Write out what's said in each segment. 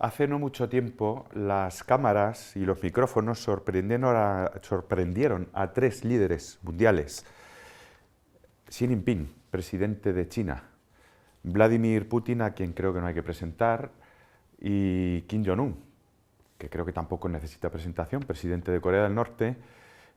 Hace no mucho tiempo, las cámaras y los micrófonos sorprendieron a tres líderes mundiales. Xi Jinping, presidente de China, Vladimir Putin, a quien creo que no hay que presentar, y Kim Jong-un, que creo que tampoco necesita presentación, presidente de Corea del Norte,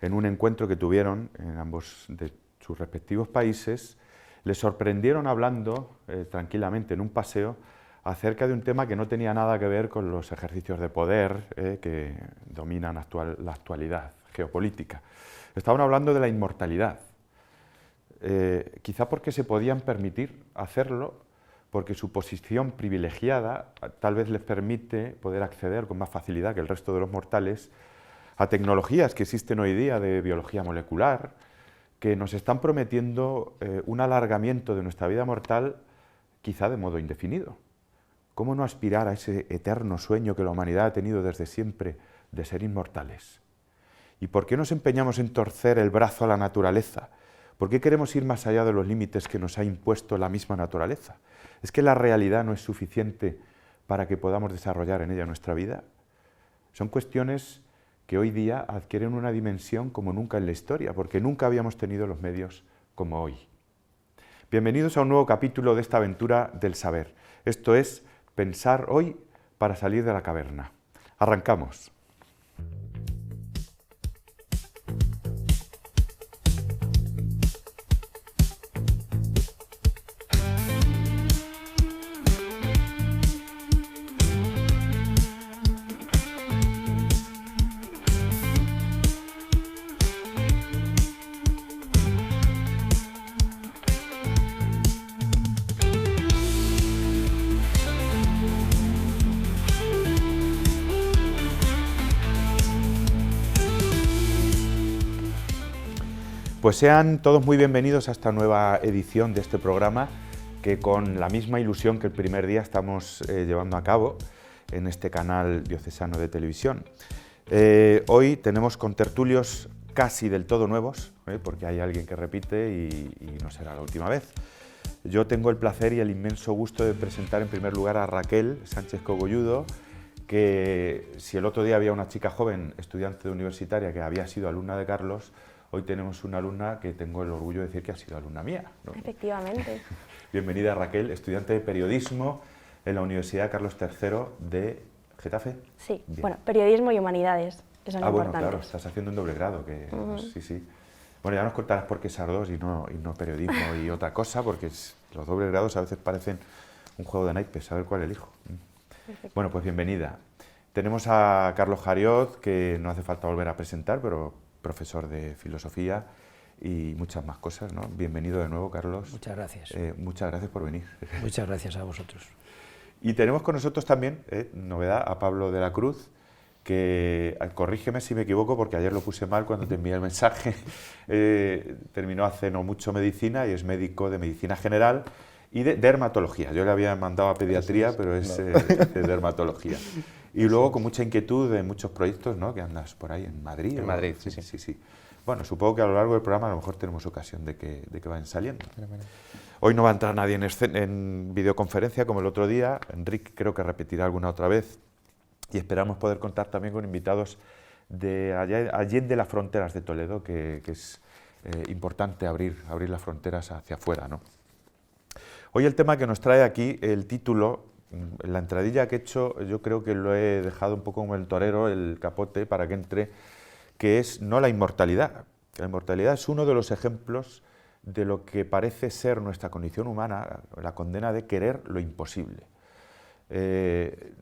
en un encuentro que tuvieron en ambos de sus respectivos países. Les sorprendieron hablando tranquilamente en un paseo acerca de un tema que no tenía nada que ver con los ejercicios de poder que dominan la actualidad geopolítica. Estaban hablando de la inmortalidad, quizá porque se podían permitir hacerlo, porque su posición privilegiada tal vez les permite poder acceder con más facilidad que el resto de los mortales a tecnologías que existen hoy día de biología molecular, que nos están prometiendo un alargamiento de nuestra vida mortal quizá de modo indefinido. ¿Cómo no aspirar a ese eterno sueño que la humanidad ha tenido desde siempre de ser inmortales? ¿Y por qué nos empeñamos en torcer el brazo a la naturaleza? ¿Por qué queremos ir más allá de los límites que nos ha impuesto la misma naturaleza? ¿Es que la realidad no es suficiente para que podamos desarrollar en ella nuestra vida? Son cuestiones que hoy día adquieren una dimensión como nunca en la historia, porque nunca habíamos tenido los medios como hoy. Bienvenidos a un nuevo capítulo de esta aventura del saber. Esto es Pensar hoy para salir de la caverna. Arrancamos. Pues sean todos muy bienvenidos a esta nueva edición de este programa que con la misma ilusión que el primer día estamos llevando a cabo en este canal diocesano de televisión. Hoy tenemos contertulios casi del todo nuevos, porque hay alguien que repite y no será la última vez. Yo tengo el placer y el inmenso gusto de presentar en primer lugar a Raquel Sánchez Cogolludo, que si el otro día había una chica joven, estudiante universitaria, que había sido alumna de Carlos, hoy tenemos una alumna que tengo el orgullo de decir que ha sido alumna mía, ¿no? Efectivamente. Bienvenida Raquel, estudiante de periodismo en la Universidad Carlos III de Getafe. Sí, Bien. Bueno, periodismo y humanidades, que son bueno, importantes. claro, estás haciendo un doble grado, que sí, sí. Bueno, ya nos contarás por qué esas dos y no periodismo y otra cosa, porque los dobles grados a veces parecen un juego de naipes, a ver cuál elijo. Bueno, pues bienvenida. Tenemos a Carlos Jariot, que no hace falta volver a presentar, pero profesor de filosofía y muchas más cosas, ¿no? Bienvenido de nuevo, Carlos. Muchas gracias. Muchas gracias por venir. Muchas gracias a vosotros. Y tenemos con nosotros también, novedad, a Pablo de la Cruz, que, corrígeme si me equivoco, porque ayer lo puse mal cuando te envié el mensaje, terminó hace no mucho medicina y es médico de medicina general y de dermatología. Yo le había mandado a pediatría, pero es de dermatología. Y luego con mucha inquietud de muchos proyectos, ¿no? Que andas por ahí en Madrid. En Madrid, sí. Bueno, supongo que a lo largo del programa a lo mejor tenemos ocasión de que vayan saliendo. Hoy no va a entrar nadie en videoconferencia como el otro día. Enrique creo que repetirá alguna otra vez. Y esperamos poder contar también con invitados de allende las fronteras de Toledo, que es importante abrir las fronteras hacia afuera, ¿no? Hoy el tema que nos trae aquí, el título, la entradilla que he hecho, yo creo que lo he dejado un poco como el torero, el capote, para que entre, que es no la inmortalidad. La inmortalidad es uno de los ejemplos de lo que parece ser nuestra condición humana, la condena de querer lo imposible.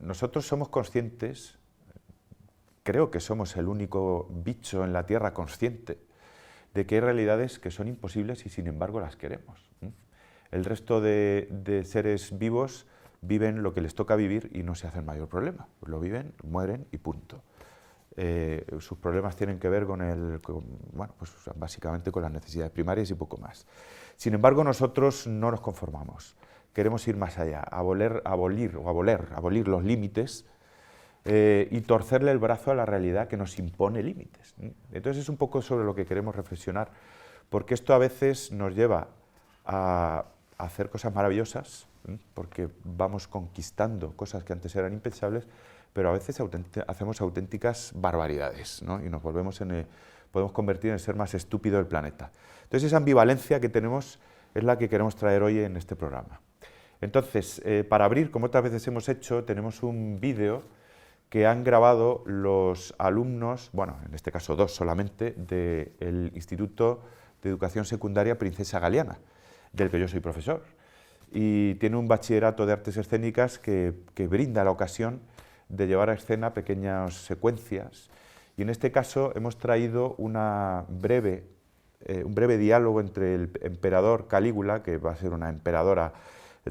Nosotros somos conscientes, creo que somos el único bicho en la Tierra consciente, de que hay realidades que son imposibles y sin embargo las queremos. El resto de seres vivos viven lo que les toca vivir y no se hacen mayor problema. Lo viven, mueren y punto. Sus problemas tienen que ver pues básicamente con las necesidades primarias y poco más. Sin embargo, nosotros no nos conformamos. Queremos ir más allá, abolir los límites y torcerle el brazo a la realidad que nos impone límites. Entonces es un poco sobre lo que queremos reflexionar, porque esto a veces nos lleva a hacer cosas maravillosas porque vamos conquistando cosas que antes eran impensables, pero a veces hacemos auténticas barbaridades, ¿no? Y nos podemos convertir en el ser más estúpido del planeta. Entonces esa ambivalencia que tenemos es la que queremos traer hoy en este programa. Entonces, para abrir, como otras veces hemos hecho, tenemos un vídeo que han grabado los alumnos, bueno, en este caso 2 solamente, del Instituto de Educación Secundaria Princesa Galiana, del que yo soy profesor. Y tiene un bachillerato de artes escénicas que brinda la ocasión de llevar a escena pequeñas secuencias. Y en este caso hemos traído un breve diálogo entre el emperador Calígula, que va a ser una emperadora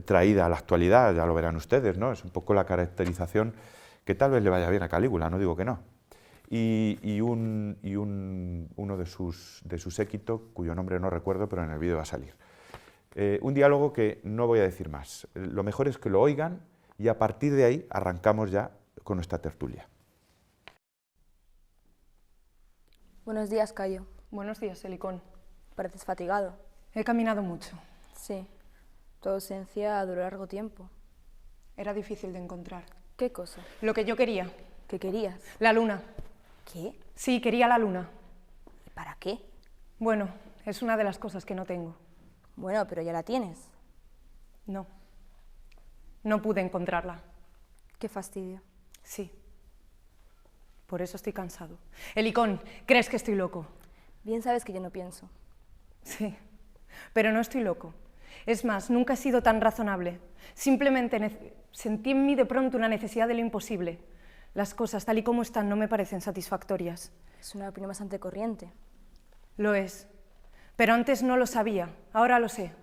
traída a la actualidad, ya lo verán ustedes, ¿no? Es un poco la caracterización que tal vez le vaya bien a Calígula, no digo que no. Y uno de su séquito, cuyo nombre no recuerdo, pero en el vídeo va a salir. Un diálogo que no voy a decir más. Lo mejor es que lo oigan y a partir de ahí arrancamos ya con nuestra tertulia. Buenos días, Cayo. Buenos días, Helicón. Pareces fatigado. He caminado mucho. Sí. Tu ausencia duró largo tiempo. Era difícil de encontrar. ¿Qué cosa? Lo que yo quería. ¿Qué querías? La luna. ¿Qué? Sí, quería la luna. ¿Y para qué? Bueno, es una de las cosas que no tengo. Bueno, pero ya la tienes. No. No pude encontrarla. Qué fastidio. Sí. Por eso estoy cansado. Helicón, ¿crees que estoy loco? Bien sabes que yo no pienso. Sí, pero no estoy loco. Es más, nunca he sido tan razonable. Simplemente sentí en mí de pronto una necesidad de lo imposible. Las cosas, tal y como están, no me parecen satisfactorias. Es una opinión bastante corriente. Lo es. Pero antes no lo sabía, ahora lo sé.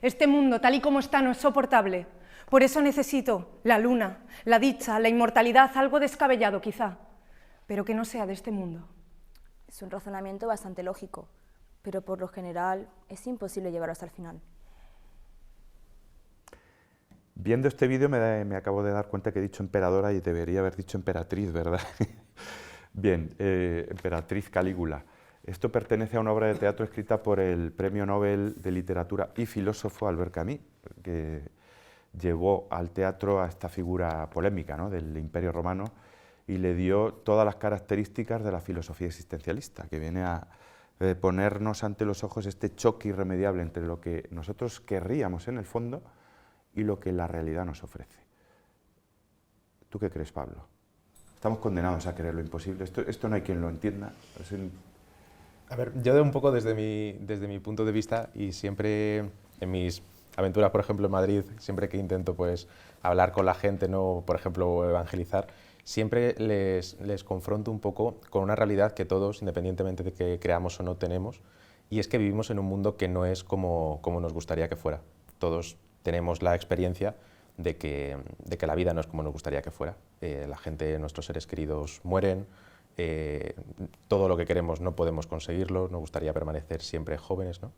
Este mundo, tal y como está, no es soportable. Por eso necesito la luna, la dicha, la inmortalidad, algo descabellado quizá, pero que no sea de este mundo. Es un razonamiento bastante lógico, pero por lo general es imposible llevarlo hasta el final. Viendo este vídeo me acabo de dar cuenta que he dicho emperadora y debería haber dicho emperatriz, ¿verdad? Bien, emperatriz Calígula. Esto pertenece a una obra de teatro escrita por el Premio Nobel de Literatura y filósofo Albert Camus, que llevó al teatro a esta figura polémica, ¿no?, del Imperio Romano y le dio todas las características de la filosofía existencialista, que viene a ponernos ante los ojos este choque irremediable entre lo que nosotros querríamos en el fondo y lo que la realidad nos ofrece. ¿Tú qué crees, Pablo? Estamos condenados a querer lo imposible. Esto no hay quien lo entienda. A ver, yo un poco desde mi punto de vista, y siempre en mis aventuras, por ejemplo, en Madrid, siempre que intento pues hablar con la gente, no, por ejemplo, evangelizar, siempre les confronto un poco con una realidad que todos, independientemente de que creamos o no, tenemos, y es que vivimos en un mundo que no es como nos gustaría que fuera. Todos tenemos la experiencia de que la vida no es como nos gustaría que fuera. La gente, nuestros seres queridos mueren, todo lo que queremos no podemos conseguirlo, nos gustaría permanecer siempre jóvenes, ¿no?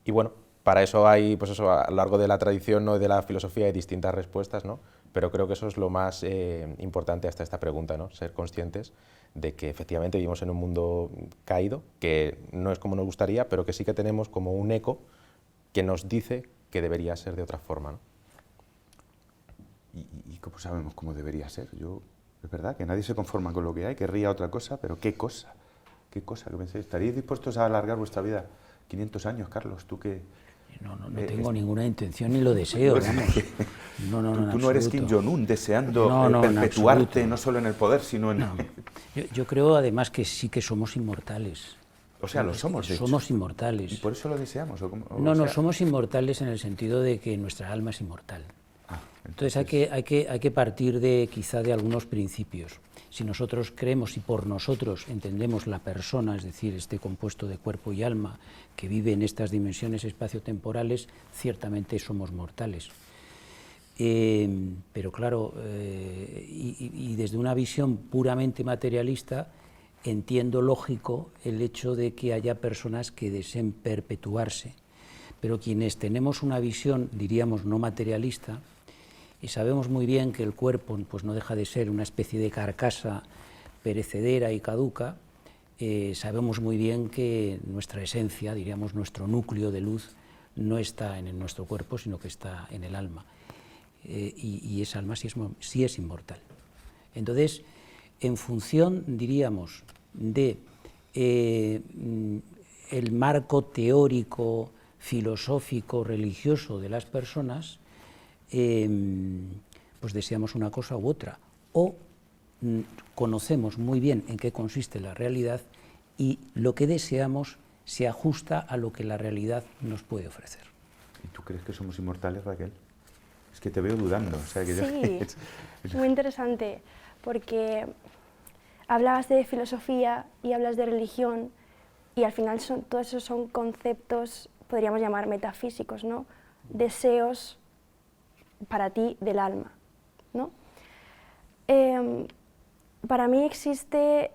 Y bueno, para eso hay, pues eso, a lo largo de la tradición, ¿no?, de la filosofía hay distintas respuestas, ¿no? Pero creo que eso es lo más importante hasta esta pregunta, ¿no? Ser conscientes de que efectivamente vivimos en un mundo caído, que no es como nos gustaría, pero que sí que tenemos como un eco que nos dice que debería ser de otra forma, ¿no? ¿Y cómo sabemos cómo debería ser? Es verdad que nadie se conforma con lo que hay, querría otra cosa, pero ¿qué cosa? ¿Qué cosa? ¿Qué pensáis? ¿Estaríais dispuestos a alargar vuestra vida 500 años, Carlos? ¿Tú qué? No tengo ninguna intención ni lo deseo, vamos. No, tú no eres Kim Jong-un deseando perpetuarte no solo en el poder, sino en... No. Yo creo además que sí que somos inmortales. O sea, lo somos, de hecho. Somos inmortales. ¿Y por eso lo deseamos? No, somos inmortales en el sentido de que nuestra alma es inmortal. Entonces hay que partir quizá de algunos principios. Si nosotros creemos y por nosotros entendemos la persona, es decir, este compuesto de cuerpo y alma que vive en estas dimensiones espaciotemporales, ciertamente somos mortales. Pero claro, y desde una visión puramente materialista, entiendo lógico el hecho de que haya personas que deseen perpetuarse. Pero quienes tenemos una visión, diríamos, no materialista, y sabemos muy bien que el cuerpo pues, no deja de ser una especie de carcasa perecedera y caduca, sabemos muy bien que nuestra esencia, diríamos nuestro núcleo de luz, no está en nuestro cuerpo, sino que está en el alma. Y esa alma sí es inmortal. Entonces, en función, diríamos, de el marco teórico, filosófico, religioso de las personas, pues deseamos una cosa u otra, o conocemos muy bien en qué consiste la realidad y lo que deseamos se ajusta a lo que la realidad nos puede ofrecer. ¿Y tú crees que somos inmortales, Raquel? Es que te veo dudando. O sea, que Sí, muy interesante, porque hablabas de filosofía y hablas de religión y al final todos esos son conceptos, podríamos llamar metafísicos, ¿no? Deseos para ti del alma, ¿no? Para mí existe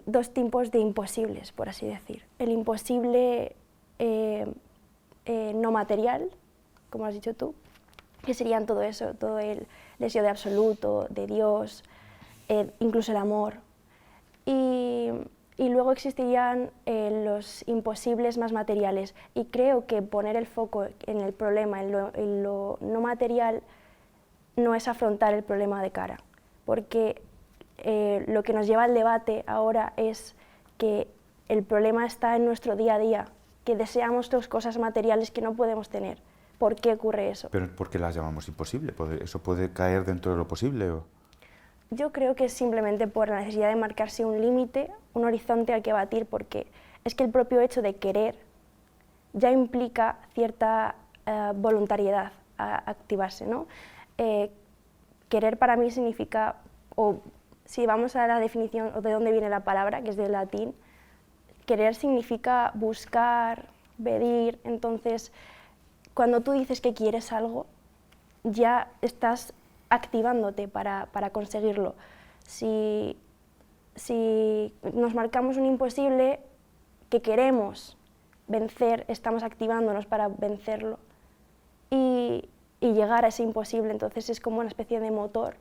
dos tipos de imposibles, por así decir. El imposible no material, como has dicho tú, que serían todo eso, todo el deseo de absoluto, de Dios, incluso el amor. Y luego existirían los imposibles más materiales. Y creo que poner el foco en el problema, en lo no material, no es afrontar el problema de cara. Porque lo que nos lleva al debate ahora es que el problema está en nuestro día a día, que deseamos dos cosas materiales que no podemos tener. ¿Por qué ocurre eso? ¿Pero por qué las llamamos imposible? ¿Eso puede caer dentro de lo posible? ¿O? Yo creo que es simplemente por la necesidad de marcarse un límite, un horizonte al que batir, porque es que el propio hecho de querer ya implica cierta voluntariedad a activarse, ¿no? Querer para mí significa, o si vamos a la definición o de dónde viene la palabra, que es del latín, querer significa buscar, pedir. Entonces, cuando tú dices que quieres algo, ya estás activándote para conseguirlo. Si nos marcamos un imposible que queremos vencer, estamos activándonos para vencerlo y llegar a ese imposible. Entonces es como una especie de motor,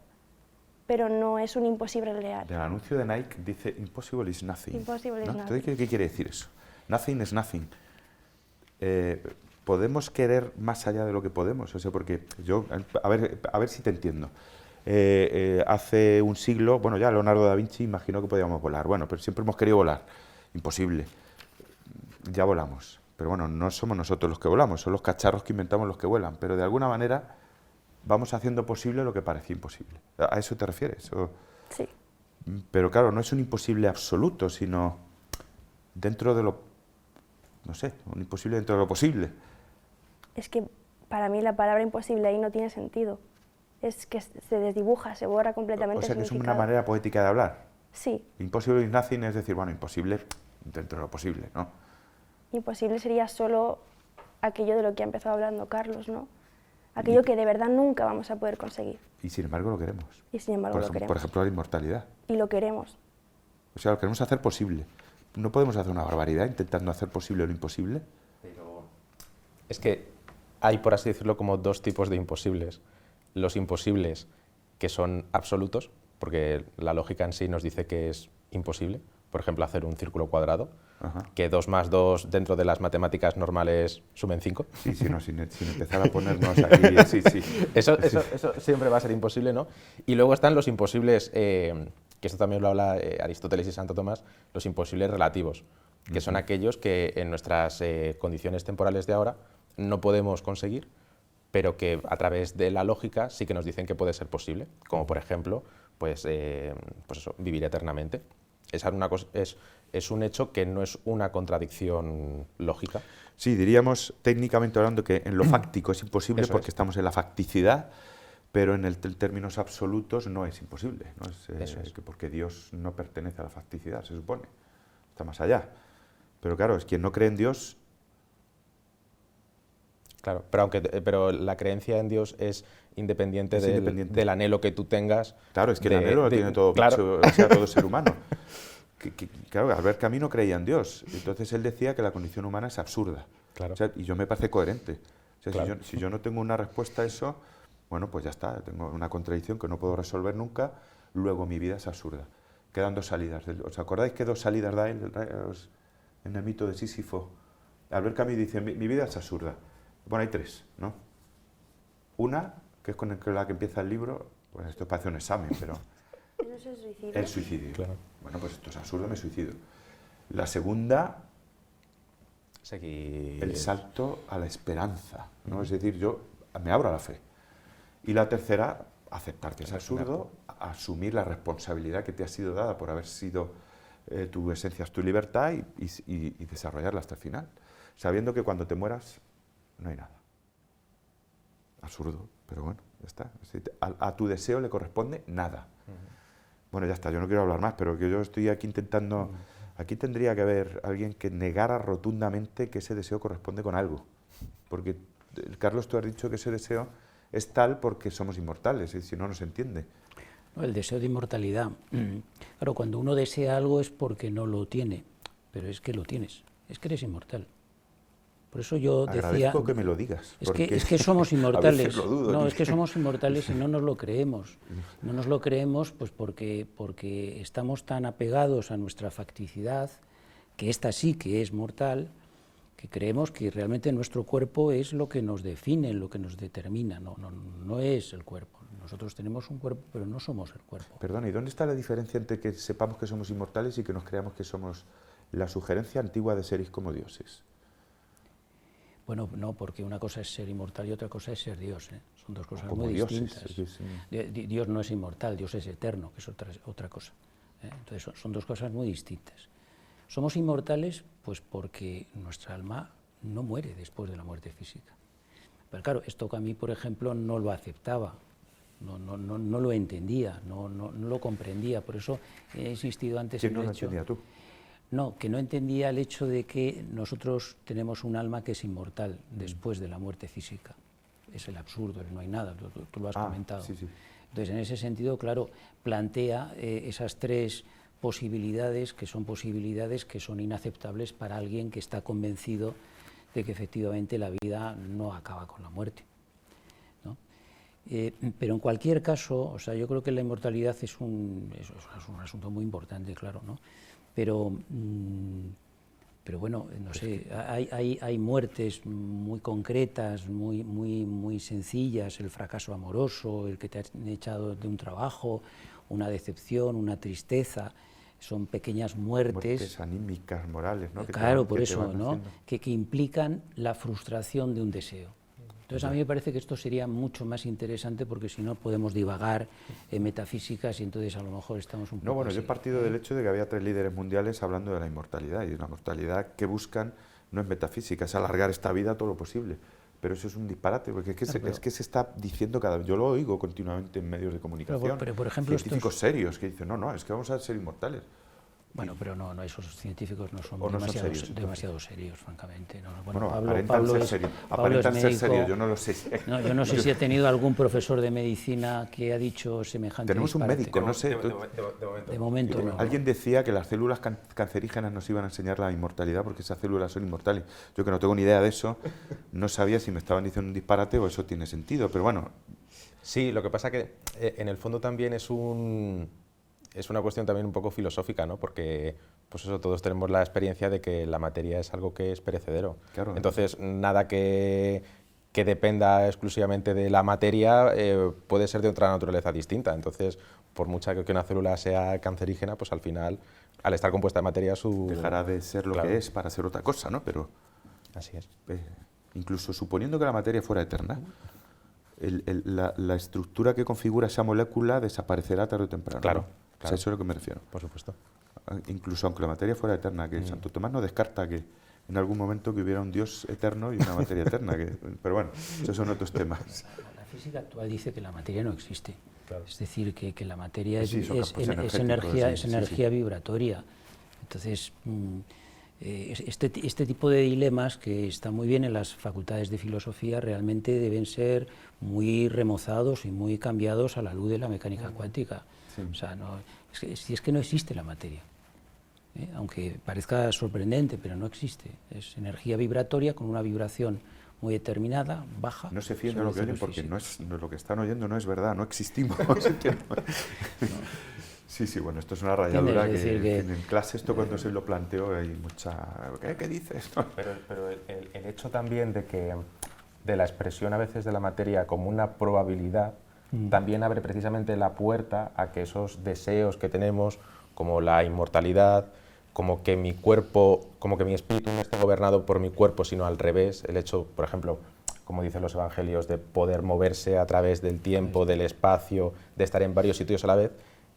pero no es un imposible real. El anuncio de Nike dice impossible is nothing. Impossible is ¿no? nothing. Entonces, ¿qué quiere decir eso? Nothing is nothing. ¿Podemos querer más allá de lo que podemos? O sea, porque yo, a ver si te entiendo. Hace un siglo, bueno, ya Leonardo da Vinci imaginó que podíamos volar. Bueno, pero siempre hemos querido volar. Imposible. Ya volamos. Pero bueno, no somos nosotros los que volamos, son los cacharros que inventamos los que vuelan. Pero de alguna manera vamos haciendo posible lo que parecía imposible. ¿A eso te refieres? Sí. Pero claro, no es un imposible absoluto, sino dentro de lo, no sé, un imposible dentro de lo posible. Es que para mí la palabra imposible ahí no tiene sentido. Es que se desdibuja, se borra completamente O sea, el que es una significado. manera poética de hablar. Sí, Impossible is nothing es decir, bueno, imposible dentro de lo posible, ¿no? imposible sería solo aquello de lo que ha empezado hablando Carlos, ¿no? Aquello que de verdad nunca vamos a poder conseguir. Y sin embargo lo queremos. Y sin embargo lo queremos. Por ejemplo, la inmortalidad. Y lo queremos. O sea, lo queremos hacer posible. ¿No podemos hacer una barbaridad intentando hacer posible lo imposible? Pero es que hay, por así decirlo, como dos tipos de imposibles. Los imposibles que son absolutos, porque la lógica en sí nos dice que es imposible. Por ejemplo, hacer un círculo cuadrado, Ajá. que 2 más 2 dentro de las matemáticas normales sumen 5. Sí, sí, no, sin empezar a ponernos aquí, sí, sí. Eso siempre va a ser imposible, ¿no? Y luego están los imposibles, que esto también lo habla Aristóteles y Santo Tomás, los imposibles relativos, que son aquellos que en nuestras condiciones temporales de ahora no podemos conseguir, pero que a través de la lógica sí que nos dicen que puede ser posible, como por ejemplo, pues eso, vivir eternamente. Es un hecho que no es una contradicción lógica. Sí, diríamos técnicamente hablando que en lo fáctico es imposible Eso porque es. estamos en la facticidad, pero en términos absolutos no es imposible, ¿no? Eso es. Porque Dios no pertenece a la facticidad, se supone, está más allá. Pero claro, es quien no cree en Dios. Claro, pero la creencia en Dios es independiente, Es independiente. del anhelo que tú tengas. Claro, es que el anhelo lo tiene todo, claro. o sea, todo ser humano. Claro, Albert Camus no creía en Dios, entonces él decía que la condición humana es absurda. Claro. O sea, y yo me parece coherente. O sea, Claro. si yo no tengo una respuesta a eso, bueno, pues ya está, tengo una contradicción que no puedo resolver nunca, luego mi vida es absurda. Quedan dos salidas. ¿Os acordáis que dos salidas da él en el mito de Sísifo? Albert Camus dice, mi vida es absurda. Bueno, hay tres, ¿no? Una, que es con la que empieza el libro, pues esto parece un examen, pero... ¿No es el suicidio? El suicidio. Claro. Bueno, pues esto es absurdo, me suicido. La segunda, Seguir... el salto a la esperanza, ¿no? Es decir, yo me abro a la fe. Y la tercera, aceptar que es absurdo, asumir la responsabilidad que te ha sido dada por haber sido tu esencia, es tu libertad y desarrollarla hasta el final, sabiendo que cuando te mueras no hay nada. Absurdo, pero bueno, ya está. A tu deseo le corresponde nada. Bueno, ya está, yo no quiero hablar más, pero que yo estoy aquí intentando... Aquí tendría que haber alguien que negara rotundamente que ese deseo corresponde con algo. Porque, Carlos, tú has dicho que ese deseo es tal porque somos inmortales, y si no, no se entiende. No, el deseo de inmortalidad. Claro, cuando uno desea algo es porque no lo tiene, pero es que lo tienes, es que eres inmortal. Por eso yo decía... Agradezco que me lo digas. Es que somos inmortales. A veces lo dudo, no, es que somos inmortales y no nos lo creemos. No nos lo creemos pues porque estamos tan apegados a nuestra facticidad, que esta sí que es mortal, que creemos que realmente nuestro cuerpo es lo que nos define, lo que nos determina. No es el cuerpo. Nosotros tenemos un cuerpo, pero no somos el cuerpo. Perdona, ¿y dónde está la diferencia entre que sepamos que somos inmortales y que nos creamos que somos la sugerencia antigua de seres como dioses? Bueno, no, porque una cosa es ser inmortal y otra cosa es ser Dios, ¿eh? Son dos cosas Como muy dioses, distintas. Dios no es inmortal, Dios es eterno, que es otra cosa, ¿eh? Entonces son dos cosas muy distintas. Somos inmortales pues porque nuestra alma no muere después de la muerte física. Pero claro, esto que a mí, por ejemplo, no lo aceptaba, no lo entendía, no lo comprendía. Por eso he insistido antes en el hecho... ¿Quién no lo entendía tú? No, que no entendía el hecho de que nosotros tenemos un alma que es inmortal después de la muerte física. Es el absurdo, no hay nada, tú lo has comentado. Sí, sí. Entonces, en ese sentido, claro, plantea esas tres posibilidades que son inaceptables para alguien que está convencido de que efectivamente la vida no acaba con la muerte, ¿no? Pero en cualquier caso, o sea, yo creo que la inmortalidad es un asunto muy importante, claro, ¿no? Pero bueno, no sé, hay muertes muy concretas, muy sencillas, el fracaso amoroso, el que te han echado de un trabajo, una decepción, una tristeza, son pequeñas muertes anímicas, morales, ¿no? Claro, por eso, ¿no? Que implican la frustración de un deseo. Entonces a mí me parece que esto sería mucho más interesante porque si no podemos divagar en metafísicas y entonces a lo mejor estamos un poco... No, bueno, así. yo he partido del hecho de que había 3 líderes mundiales hablando de la inmortalidad, y la mortalidad que buscan no es metafísica, es alargar esta vida todo lo posible. Pero eso es un disparate, porque es que se está diciendo cada vez, yo lo oigo continuamente en medios de comunicación, pero por ejemplo, científicos serios que dicen, no, es que vamos a ser inmortales. Bueno, pero no, esos científicos no son demasiado serios, francamente. No. Bueno, Pablo aparentan ser serios, yo no lo sé. No, yo no sé si ha tenido algún profesor de medicina que ha dicho semejante Tenemos un disparate. médico, no sé. De momento no. Alguien decía que las células cancerígenas nos iban a enseñar la inmortalidad porque esas células son inmortales. Yo que no tengo ni idea de eso, no sabía si me estaban diciendo un disparate o eso tiene sentido, pero bueno. Sí, lo que pasa que en el fondo también es una cuestión también un poco filosófica, ¿no? Porque pues eso, todos tenemos la experiencia de que la materia es algo que es perecedero. Claro. Entonces, nada que dependa exclusivamente de la materia puede ser de otra naturaleza distinta. Entonces, por mucha que una célula sea cancerígena, pues al final, al estar compuesta de materia, dejará de ser lo que es para ser otra cosa, ¿no? Pero así es. Incluso suponiendo que la materia fuera eterna, la estructura que configura esa molécula desaparecerá tarde o temprano. Claro. ¿no? O sea, eso es a lo que me refiero. Por supuesto. Incluso aunque la materia fuera eterna, que Santo Tomás no descarta que en algún momento que hubiera un Dios eterno y una materia eterna. Pero bueno, esos son otros temas. La física actual dice que la materia no existe. Claro. Es decir, que la materia sí, es energía vibratoria. Entonces, este tipo de dilemas, que están muy bien en las facultades de filosofía, realmente deben ser muy remozados y muy cambiados a la luz de la mecánica cuántica. Sí. O sea, es que no existe la materia, aunque parezca sorprendente, pero no existe. Es energía vibratoria con una vibración muy determinada, baja. No se fíen de lo que oyen porque lo que están oyendo no es verdad, no existimos. Sí, bueno, esto es una rayadura que en clase esto cuando se lo planteo hay mucha... ¿Qué dices? Pero el hecho también de que de la expresión a veces de la materia como una probabilidad, también abre precisamente la puerta a que esos deseos que tenemos, como la inmortalidad, como que mi cuerpo, como que mi espíritu no esté gobernado por mi cuerpo, sino al revés, el hecho, por ejemplo, como dicen los evangelios, de poder moverse a través del tiempo, del espacio, de estar en varios sitios a la vez,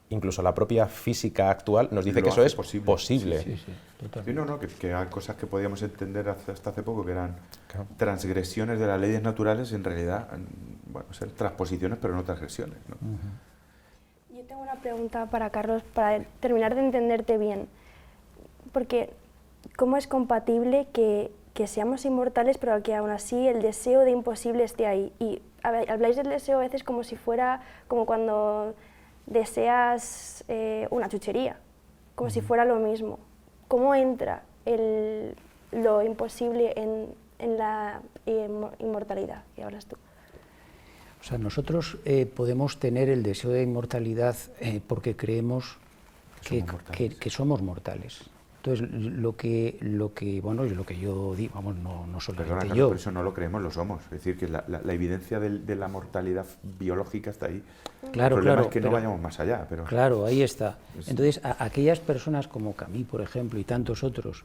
incluso la propia física actual nos dice Lo que eso hace es posible. posible. Sí, sí, totalmente. Sí, no, que hay cosas que podíamos entender hasta hace poco que eran Claro. transgresiones de las leyes naturales, en realidad, bueno, ser transposiciones, pero no transgresiones, ¿no? Yo tengo una pregunta para Carlos, para terminar de entenderte bien. Porque, ¿cómo es compatible que seamos inmortales, pero que aún así el deseo de imposible esté ahí? Y habláis del deseo a veces como si fuera como cuando deseas una chuchería, como si fuera lo mismo. ¿Cómo entra lo imposible en la inmortalidad que hablas tú? O sea, nosotros podemos tener el deseo de inmortalidad porque creemos que somos mortales. Entonces, lo que yo digo, vamos, no Perdona, solamente Carlos, yo. por eso no lo creemos, lo somos. Es decir, que la evidencia de la mortalidad biológica está ahí. Claro, el problema claro, es que no vayamos más allá. Pero Claro, ahí está. Entonces, aquellas personas como Camus, por ejemplo, y tantos otros,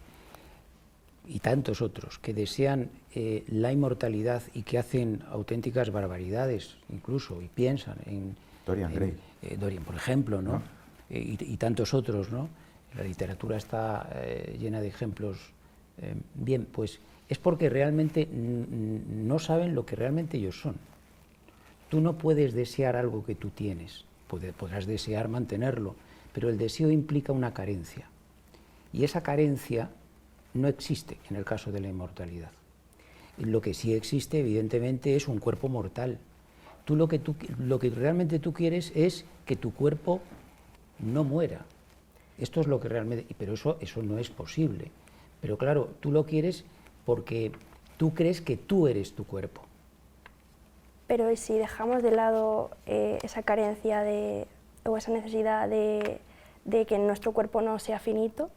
que desean la inmortalidad y que hacen auténticas barbaridades, incluso, y piensan en Dorian Gray. Dorian, por ejemplo, ¿no? Y tantos otros, ¿no? La literatura está llena de ejemplos. Bien, pues es porque realmente no saben lo que realmente ellos son. Tú no puedes desear algo que tú tienes, podrás desear mantenerlo, pero el deseo implica una carencia. Y esa carencia no existe en el caso de la inmortalidad. Lo que sí existe, evidentemente, es un cuerpo mortal. Lo que realmente tú quieres es que tu cuerpo no muera. Esto es lo que realmente... Pero eso no es posible. Pero claro, tú lo quieres porque tú crees que tú eres tu cuerpo. Pero si dejamos de lado esa carencia o esa necesidad de que nuestro cuerpo no sea finito,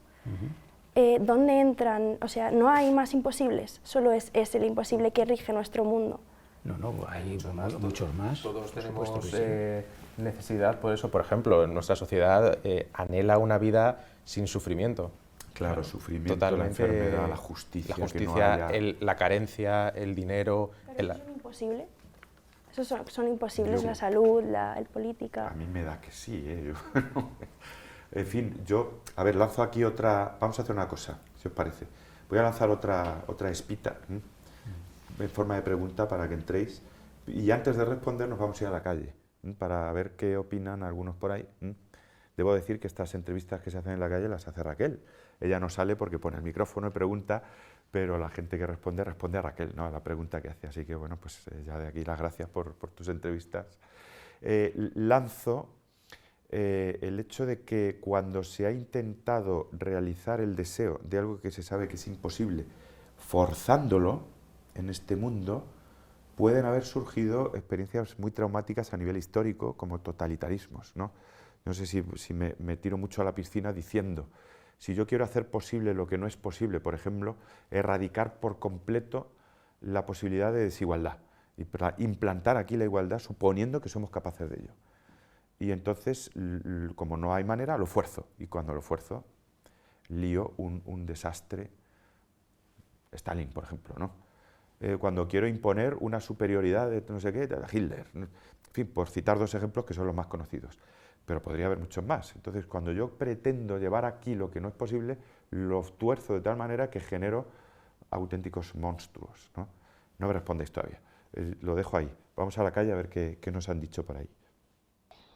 ¿dónde entran? O sea, no hay más imposibles, solo es el imposible que rige nuestro mundo. No, hay muchos más. Todos por tenemos supuesto que sí. necesidad, por eso, por ejemplo, en nuestra sociedad anhela una vida sin sufrimiento. Claro, sufrimiento, Totalmente, la enfermedad, la justicia, que no haya... la carencia, el dinero... ¿Pero eso es imposible? ¿Esos son imposibles la salud, el política? A mí me da que sí, ¿eh? En fin, a ver, lanzo aquí otra... Vamos a hacer una cosa, si os parece. Voy a lanzar otra espita, en forma de pregunta para que entréis. Y antes de responder nos vamos a ir a la calle, para ver qué opinan algunos por ahí. Debo decir que estas entrevistas que se hacen en la calle las hace Raquel. Ella no sale porque pone el micrófono y pregunta, pero la gente que responde a Raquel, ¿no? A la pregunta que hace. Así que, bueno, pues ya de aquí las gracias por tus entrevistas. Lanzo el hecho de que cuando se ha intentado realizar el deseo de algo que se sabe que es imposible, forzándolo en este mundo, pueden haber surgido experiencias muy traumáticas a nivel histórico, como totalitarismos, ¿no? No sé si me tiro mucho a la piscina diciendo, si yo quiero hacer posible lo que no es posible, por ejemplo, erradicar por completo la posibilidad de desigualdad y implantar aquí la igualdad suponiendo que somos capaces de ello. Y entonces, como no hay manera, lo fuerzo. Y cuando lo fuerzo, lío un desastre. Stalin, por ejemplo, ¿no? Cuando quiero imponer una superioridad de no sé qué, de Hitler. En fin, por citar dos ejemplos que son los más conocidos. Pero podría haber muchos más. Entonces, cuando yo pretendo llevar aquí lo que no es posible, lo tuerzo de tal manera que genero auténticos monstruos, ¿no? No me respondéis todavía. Lo dejo ahí. Vamos a la calle a ver qué nos han dicho por ahí.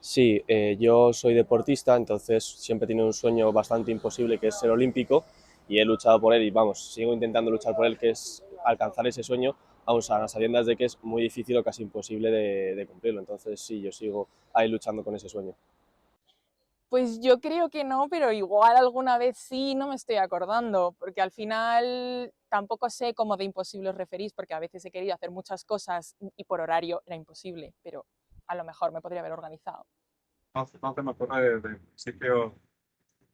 Sí, yo soy deportista, entonces siempre he tenido un sueño bastante imposible que es ser olímpico y he luchado por él y vamos, sigo intentando luchar por él, que es alcanzar ese sueño, aun a sabiendas de que es muy difícil o casi imposible de cumplirlo. Entonces sí, yo sigo ahí luchando con ese sueño. Pues yo creo que no, pero igual alguna vez sí, no me estoy acordando, porque al final tampoco sé cómo de imposible os referís, porque a veces he querido hacer muchas cosas y por horario era imposible, pero a lo mejor me podría haber organizado. No se me ocurre de principio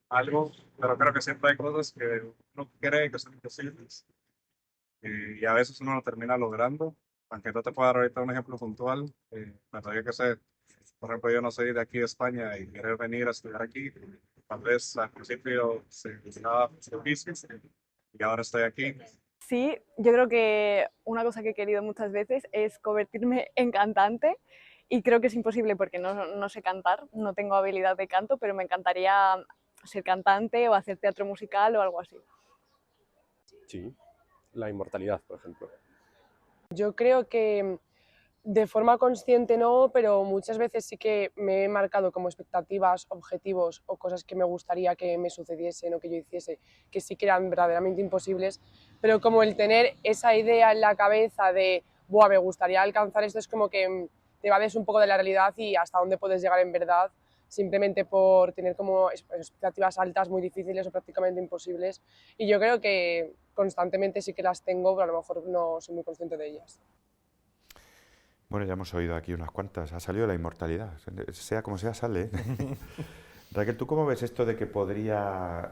algo, pero creo que siempre hay cosas que uno cree que son imposibles y a veces uno lo termina logrando. aunque no te puedo dar ahorita un ejemplo puntual, pero yo que sé, por ejemplo, yo no soy de aquí de España y querer venir a estudiar aquí, tal vez al principio se estaba difícil y ahora estoy aquí. Sí, yo creo que una cosa que he querido muchas veces es convertirme en cantante y creo que es imposible porque no sé cantar, no tengo habilidad de canto, pero me encantaría ser cantante o hacer teatro musical o algo así. Sí, la inmortalidad, por ejemplo. Yo creo que de forma consciente no, pero muchas veces sí que me he marcado como expectativas, objetivos o cosas que me gustaría que me sucediesen o que yo hiciese, que sí que eran verdaderamente imposibles, pero como el tener esa idea en la cabeza de, buah, me gustaría alcanzar esto, es como que te evades un poco de la realidad y hasta dónde puedes llegar en verdad, simplemente por tener como expectativas altas muy difíciles o prácticamente imposibles. Y yo creo que constantemente sí que las tengo, pero a lo mejor no soy muy consciente de ellas. Bueno, ya hemos oído aquí unas cuantas. Ha salido la inmortalidad. Sea como sea, sale. Raquel, ¿tú cómo ves esto de que podría,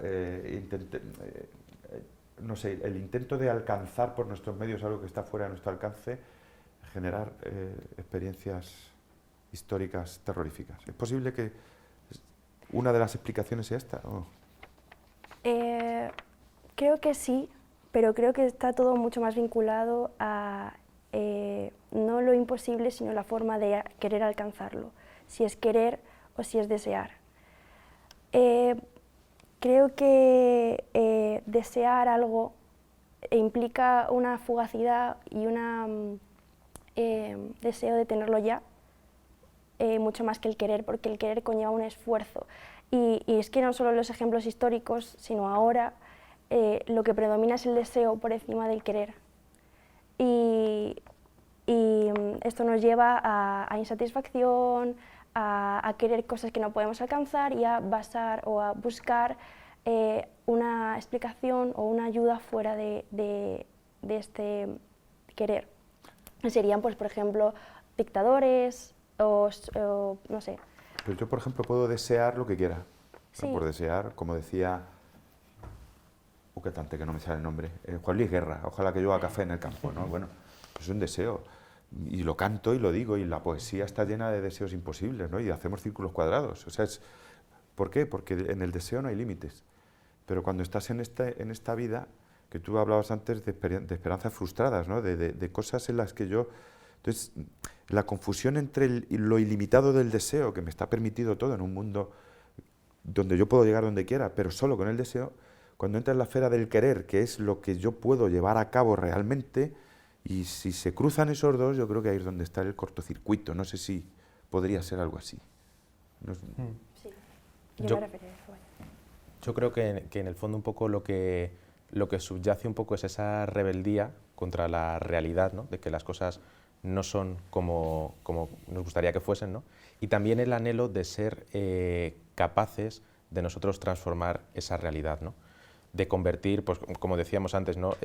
no sé, el intento de alcanzar por nuestros medios algo que está fuera de nuestro alcance, generar experiencias históricas terroríficas? ¿Es posible que una de las explicaciones sea esta? ¿O? Creo que sí, pero creo que está todo mucho más vinculado a no lo imposible, sino la forma de querer alcanzarlo, si es querer o si es desear. Creo que desear algo implica una fugacidad y un deseo de tenerlo ya, mucho más que el querer, porque el querer conlleva un esfuerzo. Y es que no solo en los ejemplos históricos, sino ahora lo que predomina es el deseo por encima del querer. Y esto nos lleva a insatisfacción, a querer cosas que no podemos alcanzar y a basar o a buscar una explicación o una ayuda fuera de este querer. Serían, pues, por ejemplo, dictadores o no sé. Pero yo, por ejemplo, puedo desear lo que quiera. Sí. Por desear, como decía un cantante que no me sale el nombre, Juan Luis Guerra, ojalá que yo haga café en el campo, ¿no? Bueno, es un deseo. Y lo canto y lo digo, y la poesía está llena de deseos imposibles, ¿no? Y hacemos círculos cuadrados. O sea, ¿por qué? Porque en el deseo no hay límites. Pero cuando estás en esta vida, que tú hablabas antes de esperanzas frustradas, ¿no? De cosas en las que yo... Entonces, la confusión entre lo ilimitado del deseo, que me está permitido todo en un mundo donde yo puedo llegar donde quiera, pero solo con el deseo, cuando entra en la esfera del querer, que es lo que yo puedo llevar a cabo realmente, y si se cruzan esos dos, yo creo que ahí es donde está el cortocircuito. No sé si podría ser algo así. No sé. Sí, yo me refería a eso. Yo creo que en el fondo un poco lo que subyace un poco es esa rebeldía contra la realidad, ¿no? De que las cosas no son como nos gustaría que fuesen, ¿no? Y también el anhelo de ser capaces de nosotros transformar esa realidad, ¿no? De convertir, pues como decíamos antes, ¿no?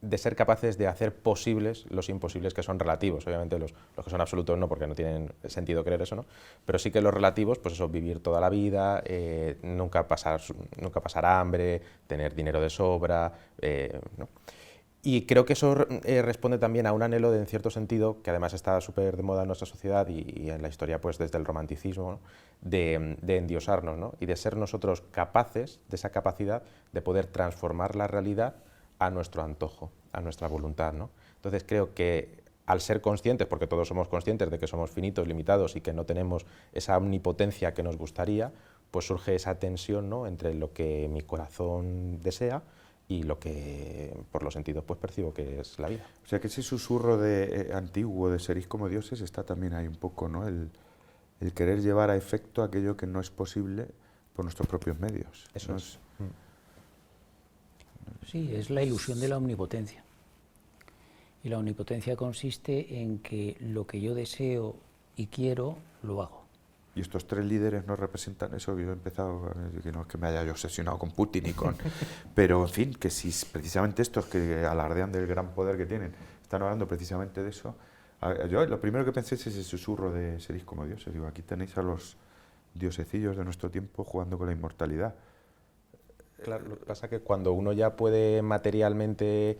De ser capaces de hacer posibles los imposibles que son relativos. Obviamente los que son absolutos no, porque no tienen sentido creer eso, ¿no? Pero sí que los relativos, pues eso, vivir toda la vida, nunca pasar hambre, tener dinero de sobra, ¿no? Y creo que eso responde también a un anhelo en cierto sentido, que además está súper de moda en nuestra sociedad y en la historia pues desde el romanticismo, ¿no? de endiosarnos, ¿no? Y de ser nosotros capaces, de esa capacidad de poder transformar la realidad a nuestro antojo, a nuestra voluntad, ¿no? Entonces creo que al ser conscientes, porque todos somos conscientes de que somos finitos, limitados y que no tenemos esa omnipotencia que nos gustaría, pues surge esa tensión, ¿no? Entre lo que mi corazón desea y lo que por los sentidos pues percibo que es la vida. O sea que ese susurro antiguo de seréis como dioses está también ahí un poco, ¿no? El querer llevar a efecto aquello que no es posible por nuestros propios medios. Eso es. Sí, es la ilusión de la omnipotencia. Y la omnipotencia consiste en que lo que yo deseo y quiero, lo hago. Y estos tres líderes no representan eso. Yo he empezado, que no es que me haya yo obsesionado con Putin y con... pero, en fin, que si precisamente estos que alardean del gran poder que tienen, están hablando precisamente de eso. Yo lo primero que pensé es ese susurro de seréis como dioses. Digo, aquí tenéis a los diosecillos de nuestro tiempo jugando con la inmortalidad. Claro, lo que pasa es que cuando uno ya puede materialmente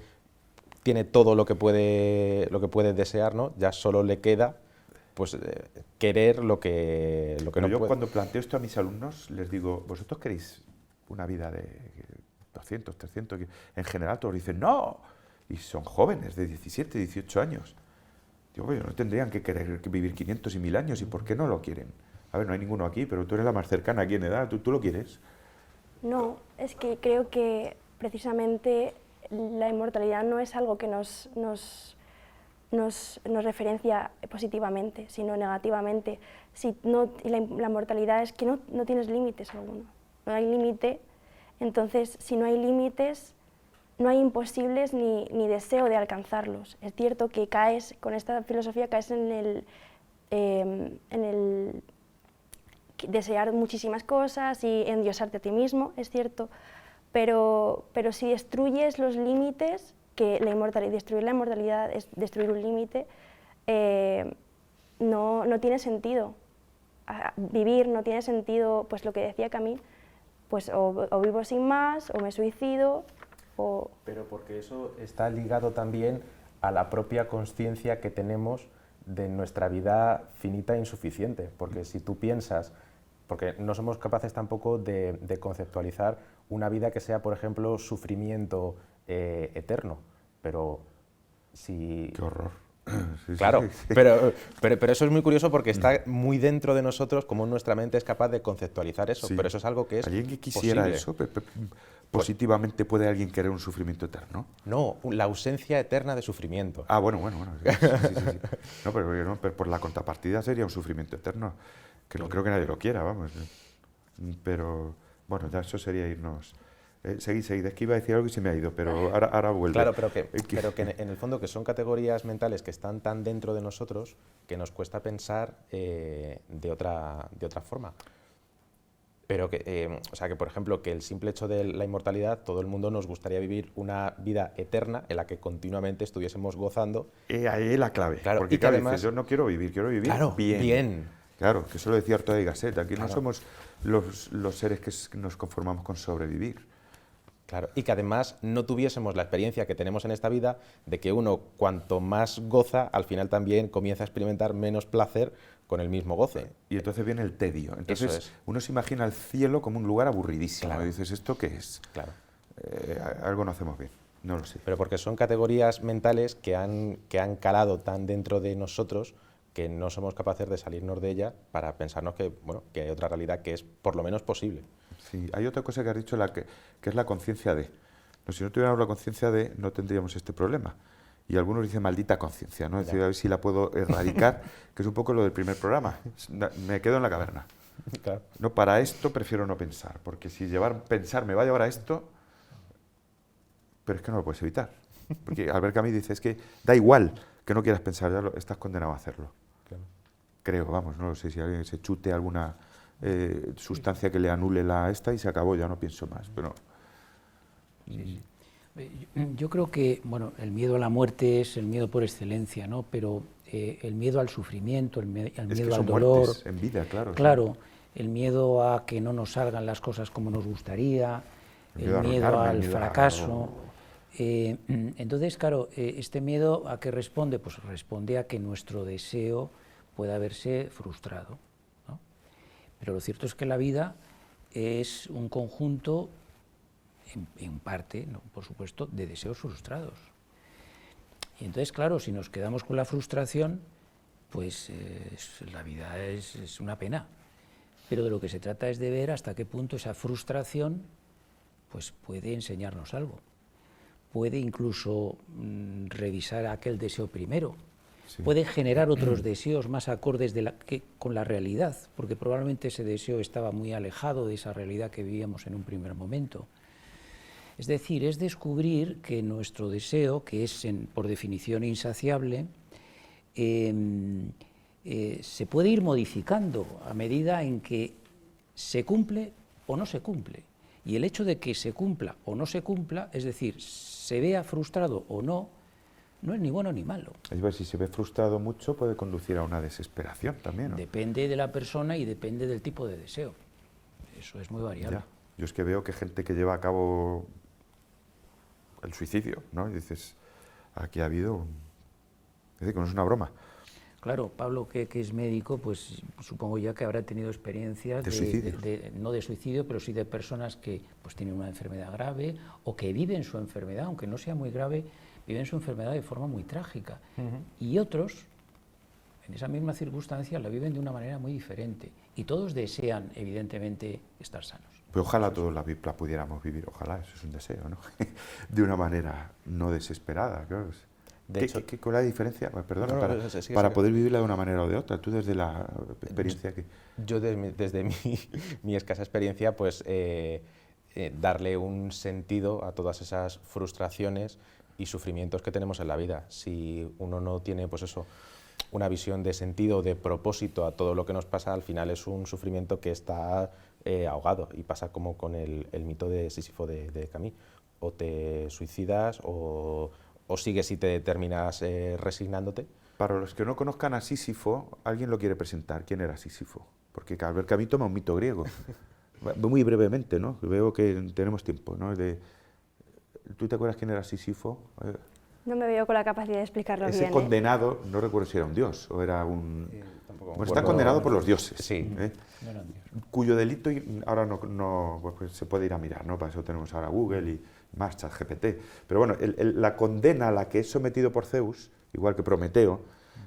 tiene todo lo que puede desear, ¿no? Ya solo le queda pues querer lo que no yo puede. Cuando planteo esto a mis alumnos les digo, ¿vosotros queréis una vida de 200, 300? En general todos dicen, ¡no! Y son jóvenes de 17, 18 años. Digo, oye, no tendrían que querer vivir 500 y 1000 años, ¿y por qué no lo quieren? A ver, no hay ninguno aquí, pero tú eres la más cercana aquí en edad, ¿tú lo quieres? No, es que creo que precisamente la inmortalidad no es algo que nos referencia positivamente, sino negativamente. La mortalidad es que no tienes límites alguno, no hay límite, entonces si no hay límites, no hay imposibles ni deseo de alcanzarlos. Es cierto que caes, con esta filosofía caes en el desear muchísimas cosas y endiosarte a ti mismo, es cierto, pero si destruyes los límites, que destruir la inmortalidad es destruir un límite, no tiene sentido. Vivir no tiene sentido, pues lo que decía Camille, pues o vivo sin más, o me suicido, o... Pero porque eso está ligado también a la propia consciencia que tenemos de nuestra vida finita e insuficiente, porque si tú piensas, porque no somos capaces tampoco de conceptualizar una vida que sea, por ejemplo, sufrimiento eterno, pero si... ¡Qué horror! Sí, claro, sí. Pero eso es muy curioso porque está muy dentro de nosotros, como nuestra mente es capaz de conceptualizar eso, Sí. pero eso es algo que es ¿Alguien que quisiera posible. eso? ¿Positivamente puede alguien querer un sufrimiento eterno? No, la ausencia eterna de sufrimiento. Ah, bueno. Sí. No, pero por la contrapartida sería un sufrimiento eterno, que no creo que nadie lo quiera, vamos. Pero, bueno, ya eso sería irnos... Seguid, es que iba a decir algo y se me ha ido, pero ahora vuelve. Claro, pero que en el fondo que son categorías mentales que están tan dentro de nosotros que nos cuesta pensar de otra forma. Pero que, o sea, que por ejemplo, que el simple hecho de la inmortalidad, todo el mundo nos gustaría vivir una vida eterna en la que continuamente estuviésemos gozando. Ahí es la clave, claro, porque y que además, dices, yo no quiero vivir claro, bien. Claro, que eso lo decía Ortega y Gasset, aquí Claro. no somos los seres que nos conformamos con sobrevivir. Claro, y que además no tuviésemos la experiencia que tenemos en esta vida de que uno, cuanto más goza, al final también comienza a experimentar menos placer con el mismo goce. Y entonces viene el tedio. Entonces Eso es. uno se imagina el cielo como un lugar aburridísimo. Claro. Y dices, ¿esto qué es? Claro. Algo no hacemos bien, no lo sé. Pero porque son categorías mentales que han calado tan dentro de nosotros que no somos capaces de salirnos de ella para pensarnos que, bueno, que hay otra realidad que es por lo menos posible. Sí, hay otra cosa que has dicho, que es la conciencia de. No, si no tuviéramos la conciencia de, no tendríamos este problema. Y algunos dicen maldita conciencia, ¿no? Es decir, a ver si la puedo erradicar, que es un poco lo del primer programa. Me quedo en la caverna. Claro. No, para esto prefiero no pensar, porque si pensar me va a llevar a esto, pero es que no lo puedes evitar. Porque Albert Camus dice, es que da igual que no quieras pensar, ya estás condenado a hacerlo. Claro. Creo, vamos, no lo sé, si alguien se chute alguna sustancia que le anule esta y se acabó, ya no pienso más, pero... Sí. Yo creo que, bueno, el miedo a la muerte es el miedo por excelencia, ¿no? Pero el miedo al sufrimiento, el miedo al dolor... en vida, claro. Claro, el miedo a que no nos salgan las cosas como nos gustaría, el miedo al fracaso... entonces, claro, este miedo ¿a qué responde? Pues responde a que nuestro deseo pueda verse frustrado, ¿no? Pero lo cierto es que la vida es un conjunto, en parte, ¿no?, por supuesto, de deseos frustrados. Y entonces, claro, si nos quedamos con la frustración, pues la vida es una pena. Pero de lo que se trata es de ver hasta qué punto esa frustración pues, puede enseñarnos algo. Puede incluso revisar aquel deseo primero. Sí. Puede generar otros deseos más acordes con la realidad, porque probablemente ese deseo estaba muy alejado de esa realidad que vivíamos en un primer momento. Es decir, es descubrir que nuestro deseo, que es por definición insaciable, se puede ir modificando a medida en que se cumple o no se cumple. Y el hecho de que se cumpla o no se cumpla, es decir, se vea frustrado o no, no es ni bueno ni malo. Es decir, si se ve frustrado mucho puede conducir a una desesperación también, ¿no? Depende de la persona y depende del tipo de deseo. Eso es muy variable. Ya. Yo es que veo que gente que lleva a cabo el suicidio, ¿no? Y dices, aquí ha habido, es decir, que no es una broma. Claro, Pablo, que es médico, pues supongo ya que habrá tenido experiencias de suicidio, no de suicidio, pero sí de personas que pues tienen una enfermedad grave o que viven su enfermedad, aunque no sea muy grave, viven su enfermedad de forma muy trágica. Y otros, en esa misma circunstancia, la viven de una manera muy diferente. Y todos desean, evidentemente, estar sanos. Pues ojalá todos la pudiéramos vivir, ojalá, eso es un deseo, ¿no? De una manera no desesperada, claro. De hecho, ¿Cuál es la diferencia? Perdona, sí, para poder vivirla de una manera o de otra, tú desde la experiencia que... Yo desde mi escasa experiencia, pues darle un sentido a todas esas frustraciones y sufrimientos que tenemos en la vida. Si uno no tiene, pues eso, una visión de sentido, de propósito a todo lo que nos pasa, al final es un sufrimiento que está ahogado, y pasa como con el mito de Sísifo de Camus. O te suicidas o sigues y te terminas resignándote. Para los que no conozcan a Sísifo, alguien lo quiere presentar. ¿Quién era Sísifo? Porque Albert Camus toma un mito griego. Muy brevemente, ¿no? Veo que tenemos tiempo, ¿no? ¿Tú te acuerdas quién era Sísifo? No me veo con la capacidad de explicarlo bien. Ese condenado, no recuerdo si era un dios o era un... Bueno, está condenado por los dioses, sí. Cuyo delito, ahora no pues se puede ir a mirar, ¿no? Para eso tenemos ahora Google y más ChatGPT. Pero bueno, la condena a la que es sometido por Zeus, igual que Prometeo,